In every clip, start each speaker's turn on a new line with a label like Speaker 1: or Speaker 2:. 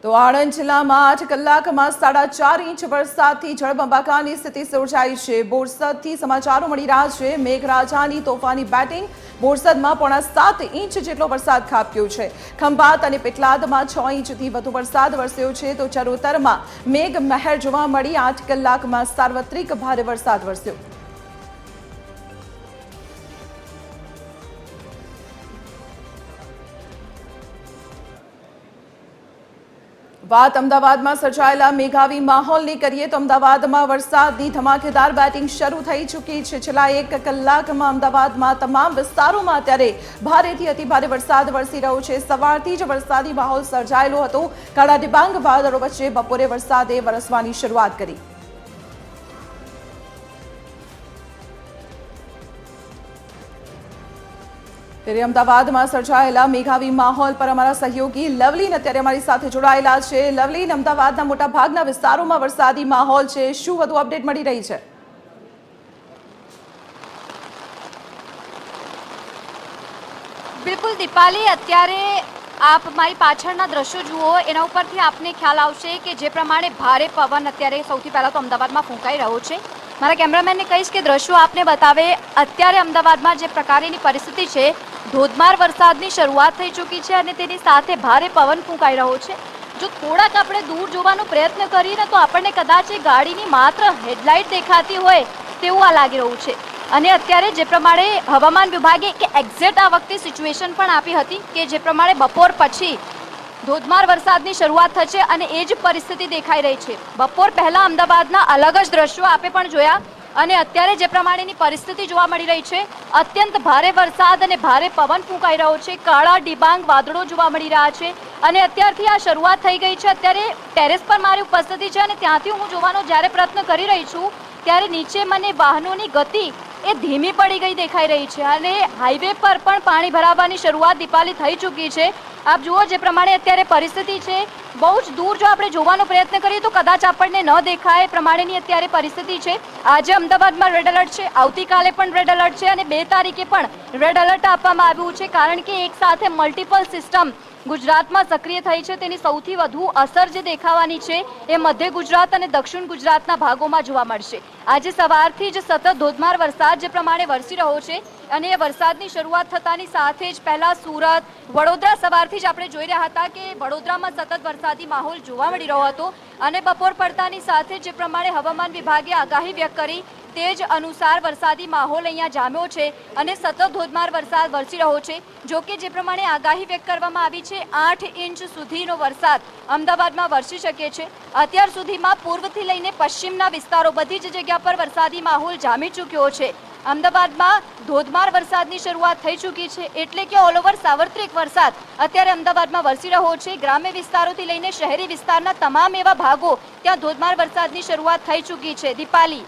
Speaker 1: તો આણંદ જિલ્લામાં 8 કલાકમાં 4.5 ઇંચ વરસાદથી જળબંબાકારની સ્થિતિ સર્જાઈ છે। બોરસદથી સમાચારો મળી રહ્યા છે। મેઘરાજાની તોફાની બેટિંગ। બોરસદમાં 7.5 ઇંચ જેટલો વરસાદ ખાબક્યો છે। ખંભાત અને પેટલાદમાં 6 ઇંચથી વધુ વરસાદ વરસ્યો છે તો ચરોતરમાં મેઘ મહેર જોવા મળી। 8 કલાકમાં સાર્વત્રિક ભારે વરસાદ વરસ્યો। વાત અમદાવાદમાં સર્જાયેલા મેઘાવી માહોલની કરીએ તો અમદાવાદમાં વરસાદની ધમાકેદાર બેટિંગ શરૂ થઈ ચૂકી છે। છેલ્લા 1 કલાકમાં અમદાવાદમાં તમામ વિસ્તારોમાં અત્યારે ભારેથી અતિભારે વરસાદ વરસી રહ્યો છે। સવારથી જ વરસાદી માહોલ સર્જાયેલો હતો। કાળા ડિબાંગ વાદળો વચ્ચે બપોરે વરસાદે વરસવાની શરૂઆત કરી। ત્યારે અમદાવાદમાં સર્જાયેલા મેઘાવી માહોલ પર અમારા સહયોગી લવલીન અત્યારે અમારી સાથે જોડાયેલા છે। લવલીન, અમદાવાદના મોટા ભાગના વિસ્તારોમાં વરસાદી માહોલ છે, શું વધુ અપડેટ મળી રહી છે?
Speaker 2: બિલકુલ દીપાલી, અત્યારે આપ મારી પાછળના દ્રશ્યો જુઓ, એના ઉપરથી આપને ખ્યાલ આવશે કે જે પ્રમાણે ભારે પવન અત્યારે સૌથી પહેલા તો અમદાવાદમાં ફૂંકાઈ રહ્યો છે। મારા કેમેરામેનને કહીશ કે દ્રશ્યો આપને બતાવે। અત્યારે અમદાવાદમાં જે પ્રકારની પરિસ્થિતિ છે, ધોધમાર વરસાદની શરૂઆત થઈ ચૂકી છે અને તેની સાથે ભારે પવન ફૂંકાઈ રહ્યો છે। જો થોડાક આપણે દૂર જોવાનો પ્રયત્ન કરીએ ને તો આપણને કદાચ એ ગાડીની માત્ર હેડલાઇટ દેખાતી હોય તેવું આ લાગી રહ્યું છે। અને અત્યારે જે પ્રમાણે હવામાન વિભાગે એક એક્ઝેક્ટ આ વખતે સિચ્યુએશન પણ આપી હતી કે જે પ્રમાણે બપોર પછી ધોધમાર વરસાદની શરૂઆત થશે અને એ જ પરિસ્થિતિ દેખાઈ રહી છે। બપોર પહેલા અમદાવાદના અલગ જ દ્રશ્યો આપે પણ જોયા અને અત્યારે જે પ્રમાણેની પરિસ્થિતિ જોવા મળી રહી છે, અત્યંત ભારે વરસાદ અને ભારે પવન ફૂંકાઈ રહ્યો છે। કાળા ડિબાંગ વાદળો જોવા મળી રહ્યા છે અને અત્યારથી આ શરૂઆત થઈ ગઈ છે। અત્યારે ટેરેસ પર મારી ઉપસ્થિતિ છે અને ત્યાંથી હું જોવાનો જ્યારે પ્રયત્ન કરી રહી છું ત્યારે નીચે મને વાહનોની ગતિ એ ધીમી પડી ગઈ દેખાઈ રહી છે અને હાઈવે પર પણ પાણી ભરાવાની શરૂઆત દીપાલી થઈ ચૂકી છે। આપ જુઓ જે પ્રમાણે અત્યારે પરિસ્થિતિ છે, બહુ જ દૂર જો આપણે જોવાનો પ્રયત્ન કરીએ તો કદાચ આપણને ન દેખાય પ્રમાણેની અત્યારે પરિસ્થિતિ છે। આજે અમદાવાદમાં રેડ એલર્ટ છે, આવતીકાલે પણ રેડ એલર્ટ છે અને 2 તારીખે પણ રેડ એલર્ટ આપવામાં આવ્યું છે કારણ કે એક સાથે મલ્ટિપલ સિસ્ટમ ગુજરાતમાં સક્રિય થઈ છે। તેની સૌથી વધુ અસર જે દેખાવાની છે એ મધ્ય ગુજરાત અને દક્ષિણ ગુજરાતના ભાગોમાં જોવા મળશે। આજે સવારથી જ સતત ધોધમાર વરસાદ જે પ્રમાણે વરસી રહ્યો છે અને એ વરસાદની શરૂઆત થતાની સાથે જ પહેલા સુરત, વડોદરા સવારથી જ આપણે જોઈ રહ્યા હતા કે વડોદરામાં સતત વરસાદી માહોલ જોવા મળી રહ્યો હતો અને બપોર પડતાની સાથે જે પ્રમાણે હવામાન વિભાગે આગાહી વ્યક્ત કરી તે જ અનુસાર વરસાદી માહોલ અહીંયા જામ્યો છે અને સતત ધોધમાર વરસાદ વરસી રહ્યો છે। જો કે જે પ્રમાણે આગાહી વ્યક્ત કરવામાં આવી છે 8 ઇંચ સુધીનો વરસાદ અમદાવાદમાં વરસી શકે છે। અત્યાર સુધીમાં પૂર્વથી લઈને પશ્ચિમના વિસ્તારો બધી જ જગ્યા પર વરસાદી માહોલ જામી ચૂક્યો છે। અમદાવાદમાં ધોધમાર વરસાદની શરૂઆત થઈ ચૂકી છે એટલે કે ઓલ ઓવર સાર્વત્રિક વરસાદ અત્યારે અમદાવાદમાં વરસી રહ્યો છે। ગ્રામ્ય વિસ્તારોથી લઈને શહેરી વિસ્તારના તમામ એવા ભાગો ત્યાં ધોધમાર વરસાદની શરૂઆત થઈ ચૂકી છે। દીપાલી,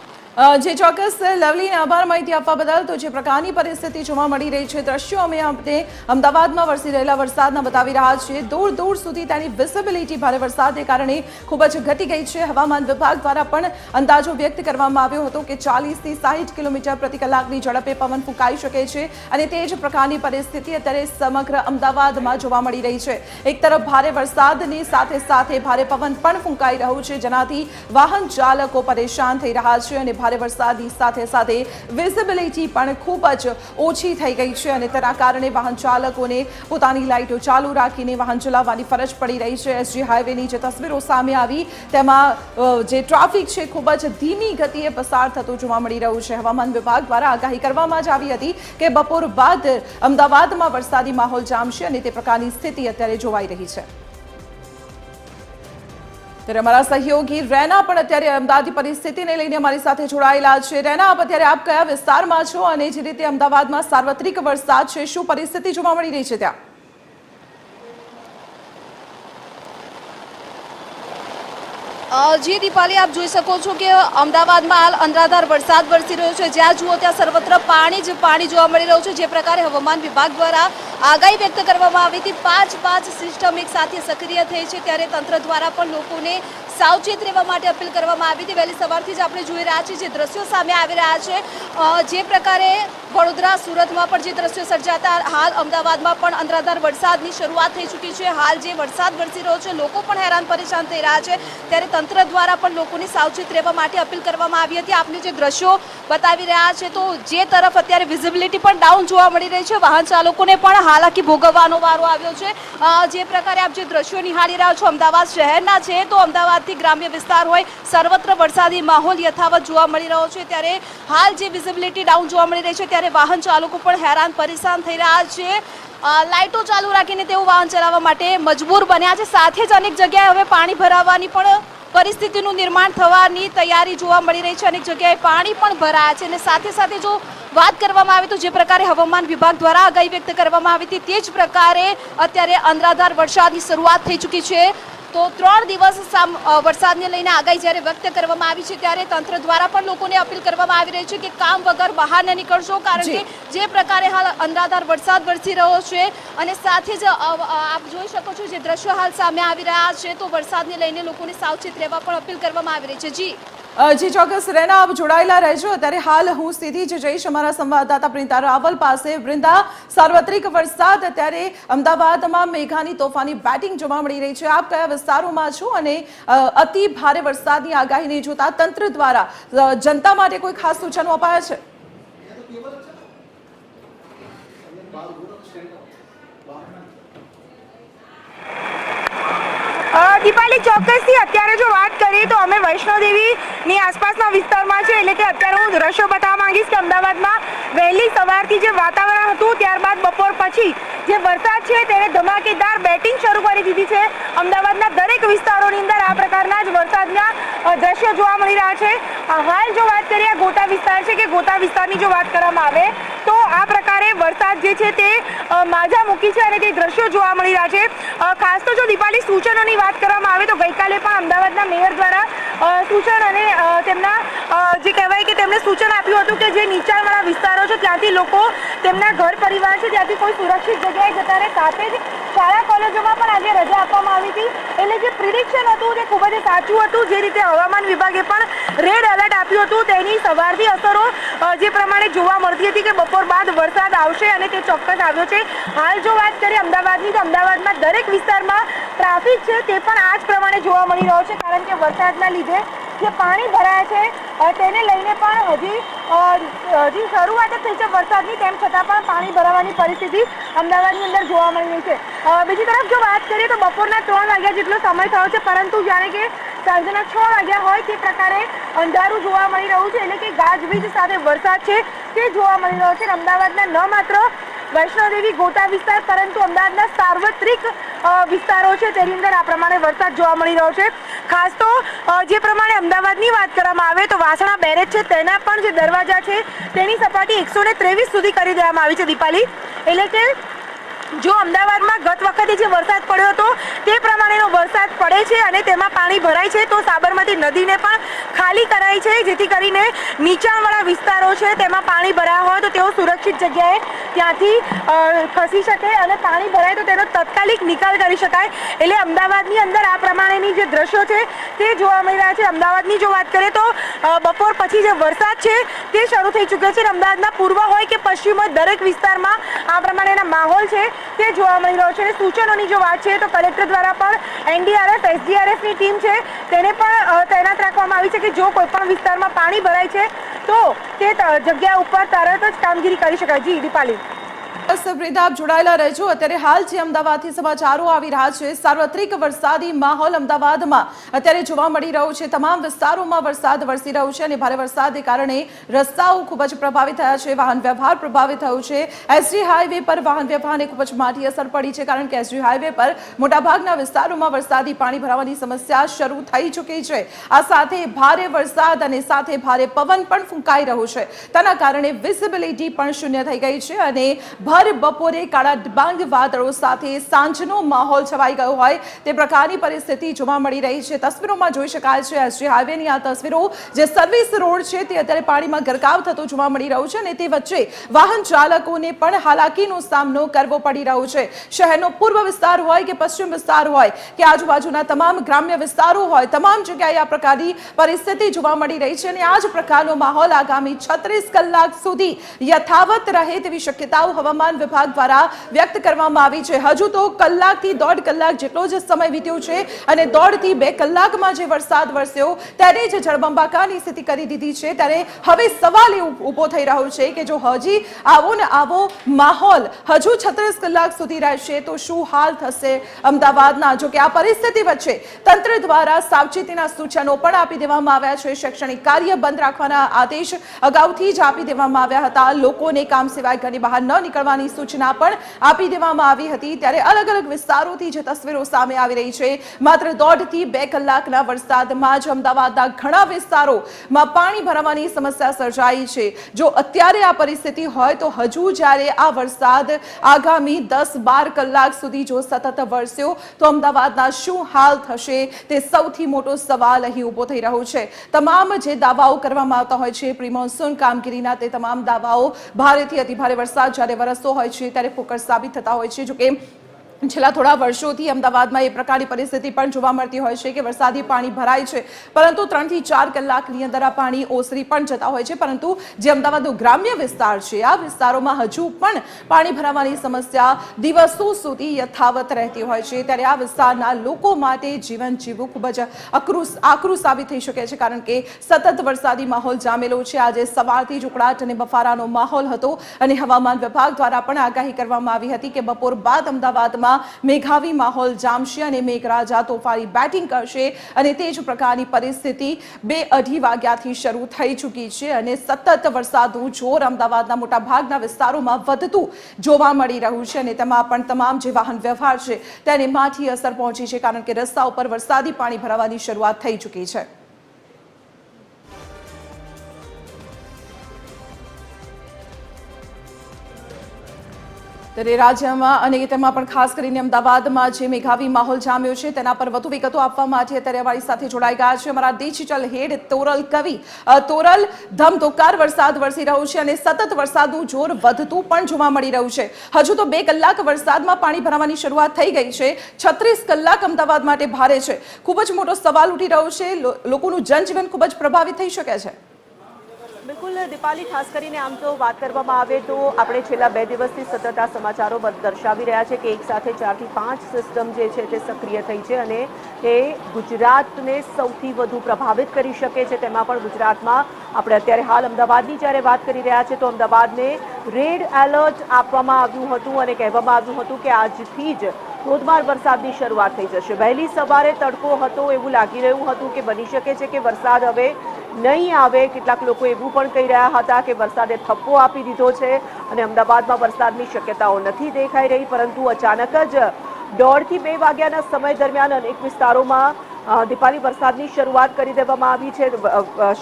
Speaker 1: જે ચોક્કસ લવલીને આભાર માહિતી આપવા બદલ। તો જે પ્રકારની પરિસ્થિતિ જોવા મળી રહી છે, દ્રશ્યો અમે આપને અમદાવાદમાં વરસી રહેલા વરસાદના બતાવી રહ્યા છીએ। દૂર દૂર સુધી તેની વિઝિબિલિટી ભારે વરસાદને કારણે ખૂબ જ ઘટી ગઈ છે। હવામાન વિભાગ દ્વારા પણ અંદાજો વ્યક્ત કરવામાં આવ્યો હતો કે 40 થી 60 કિલોમીટર પ્રતિ કલાકની ઝડપે પવન ફૂંકાઈ શકે છે અને તે જ પ્રકારની પરિસ્થિતિ અત્યારે સમગ્ર અમદાવાદમાં જોવા મળી રહી છે। એક તરફ ભારે વરસાદની સાથે સાથે ભારે પવન પણ ફૂંકાઈ રહ્યું છે જેનાથી વાહન ચાલકો પરેશાન થઈ રહ્યા છે અને ભારે વરસાદની સાથે સાથે વિઝિબિલિટી પણ ખૂબ જ ઓછી થઈ ગઈ છે અને તેના કારણે વાહન ચાલકોને પોતાની લાઇટો ચાલુ રાખીને વાહન ચલાવવાની ફરજ પડી રહી છે। એસજી હાઈવેની જે તસવીરો સામે આવી તેમાં જે ટ્રાફિક છે ખૂબ જ ધીમી ગતિએ પસાર થતો જોવા મળી રહ્યું છે। હવામાન વિભાગ દ્વારા આગાહી કરવામાં જ આવી હતી કે બપોર બાદ અમદાવાદમાં વરસાદી માહોલ જામશે અને તે પ્રકારની સ્થિતિ અત્યારે જોવાઈ રહી છે। ત્યારે અમારા સહયોગી રૈના પણ અત્યારે અમદાવાદની પરિસ્થિતિને લઈને અમારી સાથે જોડાયેલા છે। રૈના, આપ કયા વિસ્તારમાં છો અને જે રીતે અમદાવાદમાં સાર્વત્રિક વરસાદ છે, શું પરિસ્થિતિ જોવા મળી રહી છે ત્યાં?
Speaker 3: જી દીપાલી, આપ જોઈ શકો છો કે અમદાવાદમાં હાલ અનરાધાર વરસાદ વરસી રહ્યો છે। જ્યાં જુઓ ત્યાં સર્વત્ર પાણી જ પાણી જોવા મળી રહ્યું છે। જે પ્રકારે હવામાન વિભાગ દ્વારા આગાહી વ્યક્ત કરવામાં આવી હતી 5 સિસ્ટમ એક સાથે સક્રિય થઈ છે, ત્યારે તંત્ર દ્વારા પણ લોકોને સાવચેત રહેવા માટે અપીલ કરવામાં આવી હતી. વહેલી સવારથી જ આપણે જોઈ રહ્યા છીએ જે દ્રશ્યો સામે આવી રહ્યા છે, જે પ્રકારે વડોદરા સુરતમાં પણ જે દ્રશ્યો સર્જાતા, હાલ અમદાવાદમાં પણ અનરાધાર વરસાદની શરૂઆત થઈ ચૂકી છે. હાલ જે વરસાદ વરસી રહ્યો છે, લોકો પણ હેરાન પરેશાન થઈ રહ્યા છે, ત્યારે તંત્ર દ્વારા પણ લોકોને સાવચેત રહેવા માટે અપીલ કરવામાં આવી હતી. આપને જે દ્રશ્યો બતાવી રહ્યા છે, તો જે તરફ અત્યારે વિઝિબિલિટી પણ ડાઉન જોવા મળી રહી છે, વાહન ચાલકોને પણ હાલાકી ભોગવવાનો વારો આવ્યો છે. જે પ્રકારે આપ જે દ્રશ્યો નિહાળી રહ્યા છો અમદાવાદ શહેરના છે, તો અમદાવાદથી ગ્રામ્ય વિસ્તાર હોય, સર્વત્ર વરસાદી માહોલ યથાવત જોવા મળી રહ્યો છે. ત્યારે હાલ જે વિઝિબિલિટી ડાઉન જોવા મળી રહી છે, ત્યારે વાહન ચાલકો પણ હેરાન પરેશાન થઈ રહ્યા છે. લાઇટો ચાલુ રાખીને તેઓ વાહન ચલાવવા માટે મજબૂર બન્યા છે. સાથે જ અનેક જગ્યાએ હવે પાણી ભરાવાની પણ પરિસ્થિતિનું નિર્માણ થવાની તૈયારી જોવા મળી રહી છે. અનેક જગ્યાએ પાણી પણ ભરાયા છે અને સાથે સાથે જો વાત કરવામાં આવે તો જે પ્રકારે હવામાન વિભાગ દ્વારા આગાહી વ્યક્ત કરવામાં આવી હતી, તે જ પ્રકારે અત્યારે અનરાધાર વરસાદની શરૂઆત થઈ ચૂકી છે. તો 3 દિવસ વરસાદને લઈને આગાહી જ્યારે વ્યક્ત કરવામાં આવી છે, ત્યારે તંત્ર દ્વારા પણ લોકોને અપીલ કરવામાં આવી રહી છે કે કામ વગર બહાર ન નીકળશો, કારણ કે જે પ્રકારે હાલ અનરાધાર વરસાદ વરસી રહ્યો છે અને સાથે જ આપ જોઈ શકો છો જે દ્રશ્યો હાલ સામે આવી રહ્યા છે, તો વરસાદને લઈને લોકોને સાવચેત રહેવા પણ અપીલ કરવામાં આવી રહી છે.
Speaker 1: જી ચોક્કસ રેના, આપ જોડાયેલા રહેજો. અત્યારે હાલ હું સીધી જ જઈશ અમારા સંવાદદાતા વૃંદા રાવલ પાસે. વૃંદા, સાર્વત્રિક વરસાદ અત્યારે અમદાવાદમાં મેઘાની તોફાની બેટિંગ જોવા મળી રહી છે. આપ કયા વિસ્તારોમાં છો અને અતિ ભારે વરસાદની આગાહીને જોતા તંત્ર દ્વારા જનતા માટે કોઈ ખાસ સૂચનો અપાયા છે?
Speaker 4: દીપાલી, ચોક્કસથી અત્યારે જો વાત કરીએ તો અમે વૈષ્ણોદેવીની આસપાસના વિસ્તારમાં છે, એટલે કે અત્યારે હું દ્રશ્યો બતાવવા માંગીશ કે અમદાવાદમાં વહેલી સવારથી જે વાતાવરણ હતું, ત્યારબાદ બપોર પછી જે વરસાદ છે તેને ધમાકેદાર બેટિંગ શરૂ કરી દીધી છે. અમદાવાદના દરેક વિસ્તારોની અંદર આ પ્રકારના જ વરસાદના દ્રશ્યો જોવા મળી રહ્યા છે. હાલ જો વાત કરીએ ગોતા વિસ્તાર છે, કે ગોતા વિસ્તારની જો વાત કરવામાં આવે તો આ પ્રકારે વરસાદ જે છે તે માજા મૂકી છે અને તે દ્રશ્યો જોવા મળી રહ્યા છે. ખાસ તો જો દીપાલી સૂચનોની વાત કરવામાં આવે તો ગઈકાલે પણ અમદાવાદના મેયર દ્વારા સૂચન અને તેમના જે કહેવાય કે તેમણે સૂચન આપ્યું હતું કે જે નીચાણવાળા વિસ્તારો છે ત્યાંથી લોકો તેમના ઘર પરિવાર છે ત્યાંથી કોઈ સુરક્ષિત જગ્યાએ જતા રહે. સાથે જ શાળા કોલેજોમાં પણ આજે રજા આપવામાં આવી હતી, એટલે જે પ્રિડિક્શન હતું તે ખૂબ જ સાચું હતું. જે રીતે હવામાન વિભાગે પણ રેડ એલર્ટ આપ્યું હતું, તેની સવારથી અસરો જે પ્રમાણે જોવા મળતી હતી કે બપોર બાદ વરસાદ આવશે અને તે ચોક્કસ આવ્યો છે. હાલ જો વાત કરીએ અમદાવાદની તો અમદાવાદમાં દરેક વિસ્તારમાં ટ્રાફિક છે તે પણ આ જ પ્રમાણે જોવા મળી રહ્યો છે, કારણ કે વરસાદના લીધે જે પાણી ભરાયા છે તેને લઈને પણ હજી શરૂઆત જ થઈ છે વરસાદની, તેમ છતાં પણ પાણી ભરાવાની પરિસ્થિતિ અમદાવાદની અંદર જોવા મળી રહી છે. બીજી તરફ જો વાત કરીએ તો બપોરના 3 વાગ્યા જેટલો સમય થયો છે, પરંતુ જાણે કે સાંજના 6 વાગ્યા હોય તે પ્રકારે અંધારું જોવા મળી રહ્યું છે, એટલે કે ગાજવીજ સાથે વરસાદ છે તે જોવા મળી રહ્યો છે. અમદાવાદના ન માત્ર વૈષ્ણોદેવી ગોતા વિસ્તાર પરંતુ અમદાવાદના સાર્વત્રિક વિસ્તારો છે તેની અંદર આ પ્રમાણે વરસાદ જોવા મળી રહ્યો છે. ખાસ તો જે પ્રમાણે અમદાવાદની વાત કરવામાં આવે તો વાસણા બેરેજ છે તેના પણ જે દરવાજા છે તેની સપાટી 123 સુધી કરી દેવામાં આવી છે દીપાલી. એટલે કે જો અમદાવાદમાં ગત વખતે જે વરસાદ પડ્યો હતો તે પ્રમાણેનો વરસાદ પડે છે અને તેમાં પાણી ભરાય છે, તો સાબરમતી નદીને પણ ખાલી કરાઈ છે, જેથી કરીને નીચાણવાળા વિસ્તારો છે તેમાં પાણી ભરાયા હોય તો તેઓ સુરક્ષિત જગ્યાએ ત્યાંથી ખસી શકે અને પાણી ભરાય તો તેનો તાત્કાલિક નિકાલ કરી શકાય. એટલે અમદાવાદની અંદર આ પ્રમાણેની જે દ્રશ્યો છે તે જોવા મળી રહ્યા છે. અમદાવાદની જો વાત કરીએ તો બપોર પછી જે વરસાદ છે તે શરૂ થઈ ચૂક્યો છે. અમદાવાદના પૂર્વ હોય કે પશ્ચિમ હોય દરેક વિસ્તારમાં આ પ્રમાણેના માહોલ છે તે જોવા મળી રહ્યો છે. સૂચનોની જો વાત છે તો કલેક્ટર દ્વારા પણ એનડીઆરએફ એસડીઆરએફની ટીમ છે તેને પણ તૈનાત રાખવામાં આવી છે કે જો કોઈ પણ વિસ્તારમાં પાણી ભરાય છે તો તે જગ્યા ઉપર તરત જ કામગીરી કરી શકાય. જી દીપાલી.
Speaker 1: વૃંદા, આપ જોડાયેલા રહેજો. અત્યારે હાલ જે અમદાવાદથી સમાચારો આવી રહ્યા છે, સાર્વત્રિક વરસાદી માહોલ અમદાવાદમાં અત્યારે જોવા મળી રહ્યો છે. તમામ વિસ્તારોમાં વરસાદ વરસી રહ્યો છે અને ભારે વરસાદને કારણે રસ્તાઓ ખૂબ જ પ્રભાવિત થયા છે, વાહન વ્યવહાર પ્રભાવિત થયો છે. એસજી હાઈવે પર વાહન વ્યવહારને ખૂબ જ માઠી અસર પડી છે, કારણ કે એસજી હાઈવે પર મોટાભાગના વિસ્તારોમાં વરસાદી પાણી ભરાવાની સમસ્યા શરૂ થઈ ચૂકી છે. આ સાથે ભારે વરસાદ અને સાથે ભારે પવન પણ ફૂંકાઈ રહ્યો છે, તેના કારણે વિઝિબિલિટી પણ શૂન્ય થઈ ગઈ છે અને ભર બપોરે કાળા ડિબાંગ વાદળો સાથે સાંજનો માહોલ છવાઈ ગયો હોય તે પ્રકારની પરિસ્થિતિ જોવા મળી રહી છે। તસવીરોમાં જોઈ શકાય છે એસજી હાઈવેની આ તસવીરો, જે સર્વિસ રોડ છે તે અત્યારે પાણીમાં ગરકાવ થતો જોવા મળી રહ્યો છે અને તે વચ્ચે વાહન ચાલકોને પણ હાલાકીનો સામનો કરવો પડી રહ્યો છે। શહેરનો પૂર્વ વિસ્તાર હોય કે પશ્ચિમ વિસ્તાર હોય કે આજુબાજુના તમામ ગ્રામ્ય વિસ્તારો હોય, તમામ જગ્યાએ આ પ્રકારની પરિસ્થિતિ જોવા મળી રહી છે અને આ જ પ્રકારનો માહોલ આગામી 36 કલાક સુધી યથાવત રહે તેવી શક્યતાઓ હવામાન વિભાગ દ્વારા વ્યક્ત કરવામાં આવી છે। હજુ તો કલાકથી 1.5 કલાક જેટલો જ સમય વીત્યો છે અને 1.5 થી 2 કલાકમાં જે વરસાદ વરસ્યો તેને જ જળબંબાકારની સ્થિતિ કરી દીધી છે। ત્યારે હવે સવાલ એ ઊભો થઈ રહ્યો છે કે જો હજી આવો માહોલ હજુ 36 કલાક સુધી રહેશે તો શું હાલ થશે અમદાવાદના। જો કે આ પરિસ્થિતિ વચ્ચે તંત્ર દ્વારા સાવચેતીના સૂચનો પણ આપી દેવામાં આવ્યા છે। શૈક્ષણિક કાર્ય બંધ રાખવાના આદેશ અગાઉથી જ આપી દેવામાં આવ્યા હતા। લોકોને કામ સિવાય ઘરની બહાર ન નીકળવાની સૂચના પણ આપી દેવામાં આવી હતી। ત્યારે અલગ અલગ વિસ્તારોથી જે તસવીરો સામે આવી રહી છે, માત્ર 1.5 થી 2 કલાકના વરસાદમાં જ અમદાવાદના ઘણા વિસ્તારોમાં પાણી ભરાવાની સમસ્યા સર્જાઈ છે। જો અત્યારે આ પરિસ્થિતિ હોય તો હજુ જ્યારે આ વરસાદ આગામી 10-12 કલાક સુધી જો સતત વરસ્યો તો અમદાવાદના શું હાલ થશે તે સૌથી મોટો સવાલ અહીં ઊભો થઈ રહ્યો છે। તમામ જે દાવાઓ કરવામાં આવતા હોય છે પ્રી મોન્સૂન કામગીરીના, તે તમામ દાવાઓ ભારેથી અતિભારે વરસાદ જ્યારે વરસતો હોય છે ત્યારે ફોકસ સાબિત થતા હોય છે। જો કે છેલ્લા થોડા વર્ષોથી અમદાવાદમાં એ પ્રકારની પરિસ્થિતિ પણ જોવા મળતી હોય છે કે વરસાદી પાણી ભરાય છે, પરંતુ 3 થી 4 કલાકની અંદર આ પાણી ઓસરી પણ જતા હોય છે। પરંતુ જે અમદાવાદનો ગ્રામ્ય વિસ્તાર છે આ વિસ્તારોમાં હજુ પણ પાણી ભરાવાની સમસ્યા દિવસો સુધી યથાવત રહેતી હોય છે। ત્યારે આ વિસ્તારના લોકો માટે જીવન જીવવું ખૂબ જ આકરું સાબિત થઈ શકે છે, કારણ કે સતત વરસાદી માહોલ જામેલો છે। આજે સવારથી જ ઉકળાટ અને બફારાનો માહોલ હતો અને હવામાન વિભાગ દ્વારા પણ આગાહી કરવામાં આવી હતી કે બપોર બાદ અમદાવાદમાં મેઘાવી માહોલ જામશે અને મેઘરાજા તોફાની બેટિંગ કરશે અને તે જ પ્રકારની પરિસ્થિતિ 2-2.5 વાગ્યાથી શરૂ થઈ ચૂકી છે અને સતત વરસાદનું જોર અમદાવાદના મોટા ભાગના વિસ્તારોમાં વધતું જોવા મળી રહ્યું છે અને તેમાં પણ તમામ જે વાહન વ્યવહાર છે તેને માઠી અસર પહોંચી છે, કારણ કે રસ્તા ઉપર વરસાદી પાણી ભરાવાની શરૂઆત થઈ ચૂકી છે। ત્યારે રાજ્યમાં અને તેમાં પણ ખાસ કરીને અમદાવાદમાં જે મેઘાવી માહોલ જામ્યો છે તેના પર વધુ વિગતો આપવા માટે અત્યારે અમારી સાથે જોડાઈ ગયા છે અમારા ડિજિટલ હેડ તોરલ કવિ। તોરલ, ધમધોકાર વરસાદ વરસી રહ્યો છે અને સતત વરસાદનું જોર વધતું પણ જોવા મળી રહ્યું છે। હજુ તો 2 કલાક વરસાદમાં પાણી ભરાવાની શરૂઆત થઈ ગઈ છે। 36 કલાક અમદાવાદ માટે ભારે છે। ખૂબ જ મોટો સવાલ ઉઠી રહ્યો છે, લોકોનું જનજીવન ખૂબ જ પ્રભાવિત થઈ શકે છે।
Speaker 5: બિલકુલ દીપાલી, ખાસ કરીને આમ તો વાત કરવામાં આવે તો આપણે છેલ્લા 2 દિવસથી સતત આ સમાચારો દર્શાવી રહ્યા છે કે એક સાથે 4 થી 5 સિસ્ટમ જે છે તે સક્રિય થઈ છે અને એ ગુજરાતને સૌથી વધુ પ્રભાવિત કરી શકે છે। તેમાં પણ ગુજરાતમાં આપણે અત્યારે હાલ અમદાવાદની જ્યારે વાત કરી રહ્યા છે તો અમદાવાદને રેડ એલર્ટ આપવામાં આવ્યું હતું અને કહેવામાં આવ્યું હતું કે આજથી જ ધોધમાર વરસાદની શરૂઆત થઈ જશે। વહેલી સવારે તડકો હતો, એવું લાગી રહ્યું હતું કે બની શકે છે કે વરસાદ હવે નહીં આવે। કેટલાક લોકો એવું પણ કહી રહ્યા હતા કે વરસાદે થપ્પો આપી દીધો છે અને અમદાવાદમાં વરસાદની શક્યતાઓ નથી દેખાઈ રહી, પરંતુ અચાનક જ 1.5 થી 2 વાગ્યાના સમય દરમિયાન અનેક વિસ્તારોમાં દીપાલી વરસાદની શરૂઆત કરી દેવામાં આવી છે,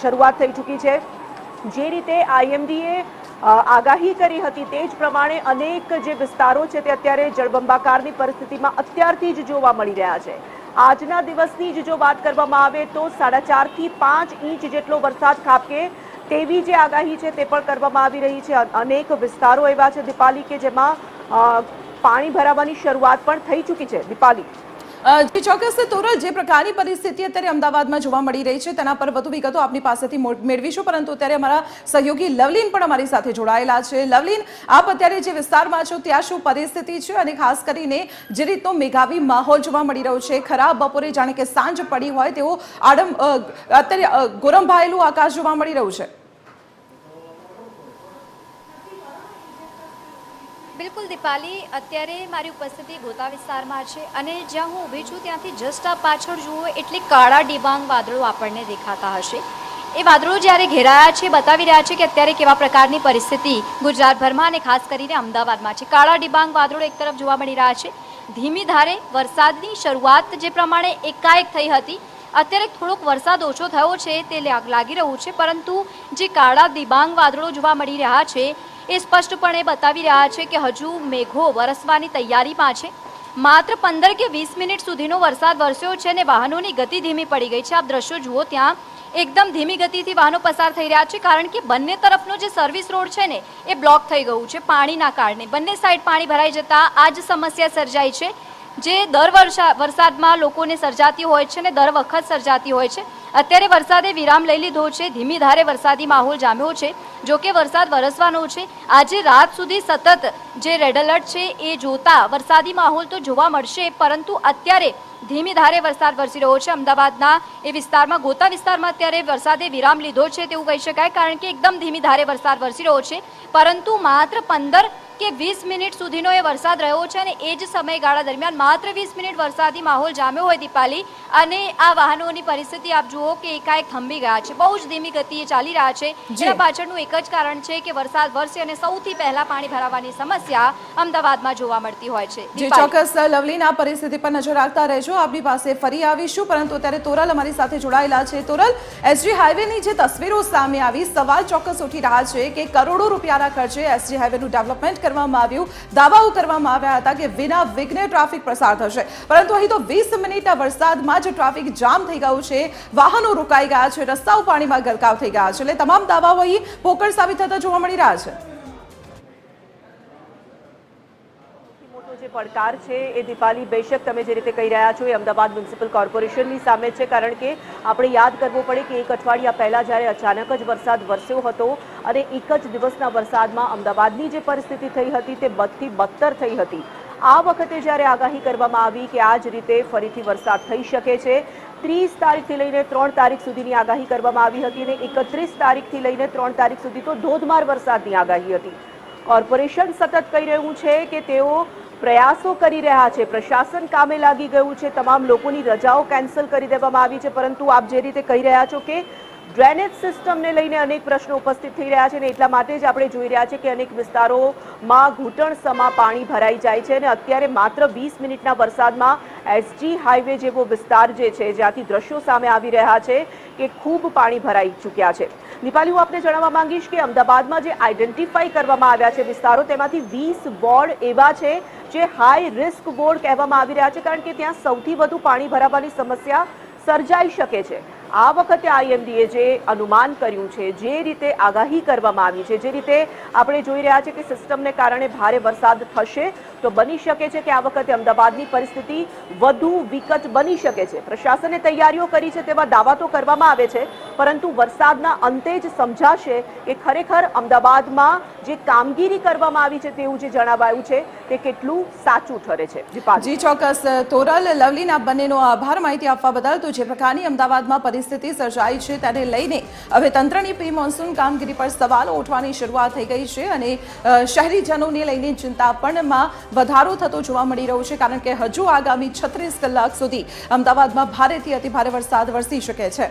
Speaker 5: શરૂઆત થઈ ચૂકી છે। જે રીતે આઈએમડીએ આગાહી કરી હતી તે જ પ્રમાણે અનેક જે વિસ્તારો છે તે અત્યારે જળબંબાકારની પરિસ્થિતિમાં અત્યારથી જ જોવા મળી રહ્યા છે। આજના દિવસની જ જો વાત કરવામાં આવે તો 4.5 થી 5 ઇંચ જેટલો વરસાદ ખાબકે તેવી જે આગાહી છે તે પણ કરવામાં આવી રહી છે। અનેક વિસ્તારો એવા છે દીપાલી કે જેમાં પાણી ભરાવાની શરૂઆત પણ થઈ ચૂકી છે। દીપાલી,
Speaker 1: જે ચોક્કસ તોરલ, જે પ્રકારની પરિસ્થિતિ અત્યારે અમદાવાદમાં જોવા મળી રહી છે તેના પર વધુ વિગતો આપની પાસેથી મેળવીશું, પરંતુ અત્યારે અમારા સહયોગી લવલીન પણ અમારી સાથે જોડાયેલા છે। લવલીન, આપ અત્યારે જે વિસ્તારમાં છો ત્યાં શું પરિસ્થિતિ છે અને ખાસ કરીને જે રીતનો મેઘાવી માહોલ જોવા મળી રહ્યો છે, ખરાબ બપોરે જાણે કે સાંજ પડી હોય તેવો અત્યારે ગોરંભાયેલું આકાશ જોવા મળી રહ્યું છે?
Speaker 2: બિલકુલ દીપાલી, અત્યારે મારી ઉપસ્થિતિ ગોતા વિસ્તારમાં છે અને જ્યાં હું ઊભી છું ત્યાંથી જસ્ટ આ પાછળ જુઓ એટલે કાળા ડિબાંગ વાદળો આપણને દેખાતા હશે। એ વાદળો જ્યારે ઘેરાયા છે બતાવી રહ્યા છે કે અત્યારે કેવા પ્રકારની પરિસ્થિતિ ગુજરાતભરમાં અને ખાસ કરીને અમદાવાદમાં છે। કાળા ડિબાંગ વાદળો એક તરફ જોવા મળી રહ્યા છે, ધીમી ધારે વરસાદની શરૂઆત જે પ્રમાણે એકાએક થઈ હતી અત્યારે થોડોક વરસાદ ઓછો થયો છે તે લાગી રહ્યું છે, પરંતુ જે કાળા ડિબાંગ વાદળો જોવા મળી રહ્યા છે એ સ્પષ્ટપણે બતાવી રહ્યા છે કે હજુ મેઘો વરસવાની તૈયારીમાં છે. માત્ર 15 કે 20 મિનિટ સુધીનો વરસાદ વરસ્યો છે અને વાહનોની ગતિ ધીમી પડી ગઈ છે. આપ દ્રશ્યો જુઓ, ત્યાં એકદમ ધીમી ગતિથી વાહનો પસાર થઈ રહ્યા છે, કારણ કે બંને તરફનો જે સર્વિસ રોડ છે ને એ બ્લોક થઈ ગયું છે પાણીના કારણે. બંને સાઈડ પાણી ભરાઈ જતા આ જ સમસ્યા સર્જાઈ છે, જે દર વરસાદમાં લોકોને સર્જાતી હોય છે ને દર વખત સર્જાતી હોય છે. અત્યારે વરસાદે વિરામ લઈ લીધો છે, ધીમી ધારે વરસાદી માહોલ જામ્યો છે. જો કે વરસાદ વરસવાનો છે. આજે રાત સુધી સતત જે રેડ એલર્ટ છે એ જોતા વરસાદી માહોલ તો જોવા મળશે, પરંતુ અત્યારે ધીમી ધારે વરસાદ વરસી રહ્યો છે. અમદાવાદના એ વિસ્તારમાં, ગોતા વિસ્તારમાં અત્યારે વરસાદે વિરામ લીધો છે તેવું કહી શકાય, કારણ કે એકદમ ધીમી ધારે વરસાદ વરસી રહ્યો છે. પરંતુ માત્ર 15 કે 20 મિનિટ સુધીનો એ વરસાદ રહ્યો છે અને એ જ સમયગાળા દરમિયાન માત્ર 20 મિનિટ વરસાદી માહોલ જામ્યો હોય દીપાલી, અને આ વાહનોની પરિસ્થિતિ આપ જુઓ કે એકાએક થંભી ગયા છે, બહુ જ ધીમી ગતિએ ચાલી રહ્યા છે. જેના પાછળનું એક જ કારણ છે કે વરસાદ વરસે અને સૌથી પહેલા પાણી ભરાવાની સમસ્યા અમદાવાદમાં જોવા મળતી હોય છે.
Speaker 1: જે ચોક્કસ લવલીના પરિસ્થિતિ પર નજર રાખતા રહેજો. આપની પાસે ફરી આવીશું, પરંતુ અત્યારે તોરલ અમારી સાથે જોડાયેલા છે. તોરલ, એસજી હાઈવેની જે તસવીરો સામે આવી, સવાલ ચોક્કસ ઉઠી રહ્યા છે કે કરોડો રૂપિયાના ખર્ચે એસજી હાઈવેનું ડેવલપમેન્ટ કરવામાં આવ્યું, દાવાઓ કરવામાં આવ્યા હતા કે વિના વિઘ્ને ટ્રાફિક પ્રસાર થશે, પરંતુ અહીં તો 20 મિનિટના વરસાદમાં જ ટ્રાફિક જામ થઈ ગયું છે, વાહનો રોકાઈ ગયા છે, રસ્તાઓ પાણીમાં ગરકાવ થઈ ગયા છે. એટલે તમામ દાવાઓ અહીં પોકળ સાબિત થતા જોવા મળી રહ્યા છે.
Speaker 5: જે પડકાર છે એ દીપાલી, બેશક તમે જે રીતે કહી રહ્યા છો એ અમદાવાદ મ્યુનિસિપલ કોર્પોરેશનની સામે છે, કારણ કે આપણે યાદ કરવું પડે કે એક અઠવાડિયા પહેલા જ્યારે અચાનક જ વરસાદ વરસ્યો હતો અને એક જ દિવસના વરસાદમાં અમદાવાદની જે પરિસ્થિતિ થઈ હતી તે બદથી બદતર થઈ હતી. આ વખતે જ્યારે આગાહી કરવામાં આવી કે આ જ રીતે ફરીથી વરસાદ થઈ શકે છે, 30 તારીખથી લઈને 3 તારીખ સુધીની આગાહી કરવામાં આવી હતી અને 31 તારીખથી લઈને 3 તારીખ સુધી તો ધોધમાર વરસાદની આગાહી હતી. કોર્પોરેશન સતત કહી રહ્યું છે કે તેઓ પ્રયાસો કરી રહ્યા છે, પ્રશાસન કામે લાગી ગયું છે, તમામ લોકોની રજાઓ કેન્સલ કરી દેવામાં આવી છે, પરંતુ આપ જે રીતે કહી રહ્યા છો કે ડ્રેનેજ સિસ્ટમને લઈને અનેક પ્રશ્નો ઉપસ્થિત થઈ રહ્યા છે અને એટલા માટે જ આપણે જોઈ રહ્યા છે કે અનેક વિસ્તારોમાં ઘૂંટણસમા પાણી ભરાઈ જાય છે અને અત્યારે માત્ર 20 મિનિટના વરસાદમાં એસજી હાઈવે જેવો વિસ્તાર જે છે, જ્યાંથી દ્રશ્યો સામે આવી રહ્યા છે કે ખૂબ પાણી ભરાઈ ચૂક્યા છે. દીપાલી, હું આપને જણાવવા માંગીશ કે અમદાવાદમાં જે આઈડેન્ટિફાઈ કરવામાં આવ્યા છે વિસ્તારો, તેમાંથી 20 વોર્ડ એવા છે જે હાઈ રિસ્ક વોર્ડ કહેવામાં આવી રહ્યા છે, કારણ કે ત્યાં સૌથી વધુ પાણી ભરાવાની સમસ્યા સર્જાઈ શકે છે. આ વખતે આઈએમડીએ જે અનુમાન કર્યું છે, જે રીતે આગાહી કરવામાં આવી છે, જે રીતે આપણે જોઈ રહ્યા છે કે સિસ્ટમને કારણે ભારે વરસાદ થશે, તો બની શકે છે કે આ વખતે અમદાવાદની પરિસ્થિતિ વધુ વિકટ બની શકે છે. પ્રશાસને તૈયારીઓ કરી છે તેવા દાવા તો કરવામાં આવે છે, પરંતુ વરસાદના અંતે જ સમજાશે કે ખરેખર અમદાવાદમાં જે કામગીરી કરવામાં આવી છે તેવું જે જણાવાયું છે તે કેટલું સાચું ઠરે છે.
Speaker 1: જી ચોક્કસ તોરલ, લવલીના બંનેનો આભાર માહિતી આપવા બદલ. તો જે પ્રકારની અમદાવાદમાં પરિસ્થિતિ સર્જાઈ છે તેને લઈને હવે તંત્રની પ્રી મોન્સૂન કામગીરી પર સવાલો ઉઠવાની શરૂઆત થઈ ગઈ છે અને શહેરીજનોને લઈને ચિંતા પણ વધારો થતો જોવા મળી રહ્યો છે, કારણ કે હજુ આગામી 36 કલાક સુધી અમદાવાદમાં ભારેથી અતિભારે વરસાદ વરસી શકે છે.